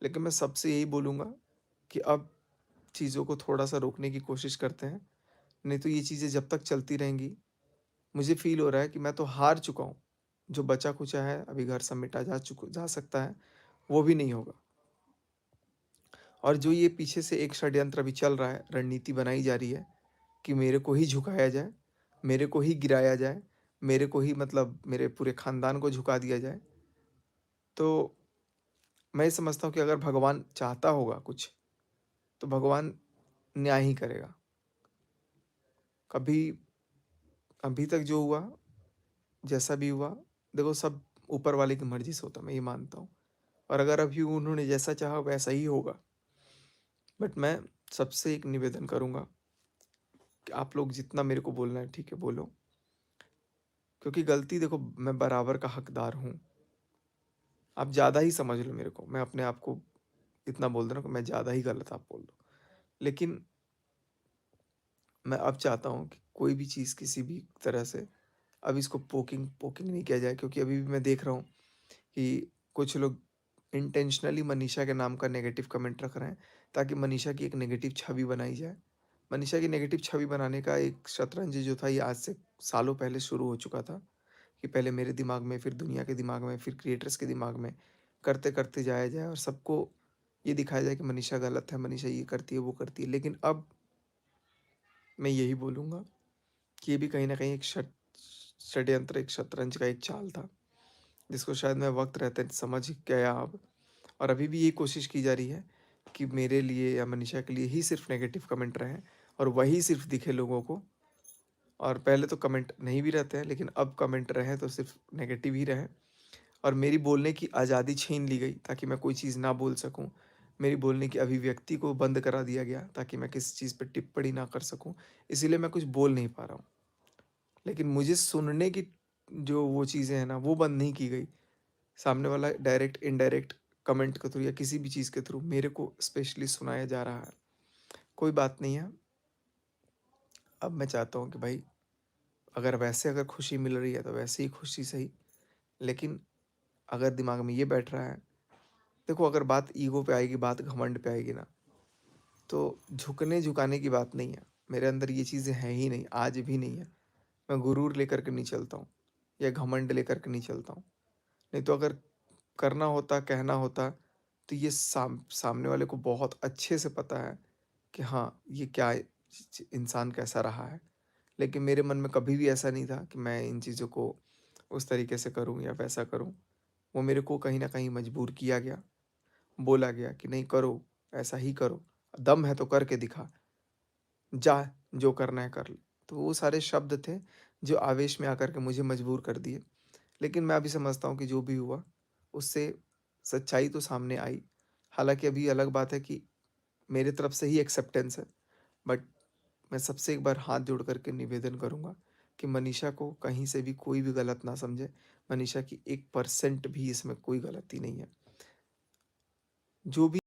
लेकिन मैं सबसे यही बोलूँगा कि अब चीज़ों को थोड़ा-सा रोकने की कोशिश करते हैं, नहीं तो ये चीज़ें जब तक चलती रहेंगी, मुझे फ़ील हो रहा है कि मैं तो हार चुका हूँ। जो बचा-खुचा है, अभी घर समेटा जा सकता है, वो भी नहीं होगा। और जो ये पीछे से एक षड्यंत्र अभी चल रहा है, रणनीति बनाई जा रही है कि मेरे को ही झुकाया जाए, मेरे को ही गिराया जाए, मेरे को ही मतलब मेरे पूरे ख़ानदान को झुका दिया जाए। तो मैं ये समझता हूँ कि अगर भगवान चाहता होगा कुछ, तो भगवान न्याय ही करेगा। कभी अभी तक जो हुआ, जैसा भी हुआ, देखो सब ऊपर वाले की मर्ज़ी से होता है, मैं ये मानता हूँ। और अगर अभी उन्होंने जैसा चाहा वैसा ही होगा। बट मैं सबसे एक निवेदन करूँगा कि आप लोग जितना मेरे को बोलना है ठीक है बोलो, क्योंकि गलती देखो मैं बराबर का हकदार हूँ। आप ज़्यादा ही समझ लो मेरे को, मैं अपने आप को इतना बोल दे रहा हूँ कि मैं ज़्यादा ही गलत आप बोल दो। लेकिन मैं अब चाहता हूँ कि कोई भी चीज़ किसी भी तरह से अब इसको पोकिंग पोकिंग नहीं किया जाए, क्योंकि अभी भी मैं देख रहा हूँ कि कुछ लोग इंटेंशनली मनीषा के नाम का नेगेटिव कमेंट रख रहे हैं, ताकि मनीषा की एक नेगेटिव छवि बनाई जाए। मनीषा की नेगेटिव छवि बनाने का एक शतरंज जो था, ये आज से सालों पहले शुरू हो चुका था, कि पहले मेरे दिमाग में, फिर दुनिया के दिमाग में, फिर क्रिएटर्स के दिमाग में, करते-करते जाया जाए और सबको ये दिखाया जाए कि मनीषा गलत है, मनीषा ये करती है, वो करती है। लेकिन अब मैं यही बोलूँगा कि ये भी कहीं न कहीं एक षड्यंत्र, एक शतरंज का एक चाल था, जिसको शायद मैं वक़्त रहते समझ गया अब। और अभी भी यही कोशिश की जा रही है कि मेरे लिए या मनीषा के लिए ही सिर्फ़ नेगेटिव कमेंट रहें और वही सिर्फ़ दिखे लोगों को। और पहले तो कमेंट नहीं भी रहते हैं, लेकिन अब कमेंट रहें तो सिर्फ़ नेगेटिव ही रहें। और मेरी बोलने की आज़ादी छीन ली गई ताकि मैं कोई चीज़ ना बोल सकूँ। मेरी बोलने की अभिव्यक्ति को बंद करा दिया गया ताकि मैं किसी चीज़ पे टिप्पणी ना कर सकूँ। इसीलिए मैं कुछ बोल नहीं पा रहा हूँ। लेकिन मुझे सुनने की जो वो चीज़ें हैं ना, वो बंद नहीं की गई। सामने वाला डायरेक्ट, इनडायरेक्ट कमेंट के थ्रू या किसी भी चीज़ के थ्रू मेरे को स्पेशली सुनाया जा रहा है। कोई बात नहीं है, अब मैं चाहता हूँ कि भाई अगर वैसे अगर खुशी मिल रही है तो वैसे ही खुशी सही। लेकिन अगर दिमाग में ये बैठ रहा है, देखो अगर बात ईगो पे आएगी, बात घमंड पे आएगी ना, तो झुकने-झुकाने की बात नहीं है। मेरे अंदर ये चीज़ें हैं ही नहीं, आज भी नहीं है। मैं गुरूर लेकर के नहीं चलता हूँ या घमंड लेकर के नहीं चलता हूँ। नहीं तो अगर करना होता, कहना होता, तो ये सामने वाले को बहुत अच्छे से पता है कि हाँ, ये क्या इंसान कैसा रहा है। लेकिन मेरे मन में कभी भी ऐसा नहीं था कि मैं इन चीज़ों को उस तरीके से करूँ या वैसा करूँ। वो मेरे को कहीं न कहीं मजबूर किया गया, बोला गया कि नहीं करो, ऐसा ही करो, दम है तो करके दिखा, जा जो करना है कर ले। तो वो सारे शब्द थे जो आवेश में आकर के मुझे मजबूर कर दिए। लेकिन मैं अभी समझता हूँ कि जो भी हुआ, उससे सच्चाई तो सामने आई। हालाँकि अभी अलग बात है कि मेरे तरफ से ही एक्सेप्टेंस है, बट मैं सबसे एक बार हाथ जोड़ कर के निवेदन करूँगा कि मनीषा को कहीं से भी कोई भी गलत ना समझे। मनीषा की 1% भी इसमें कोई गलती नहीं है। जो भी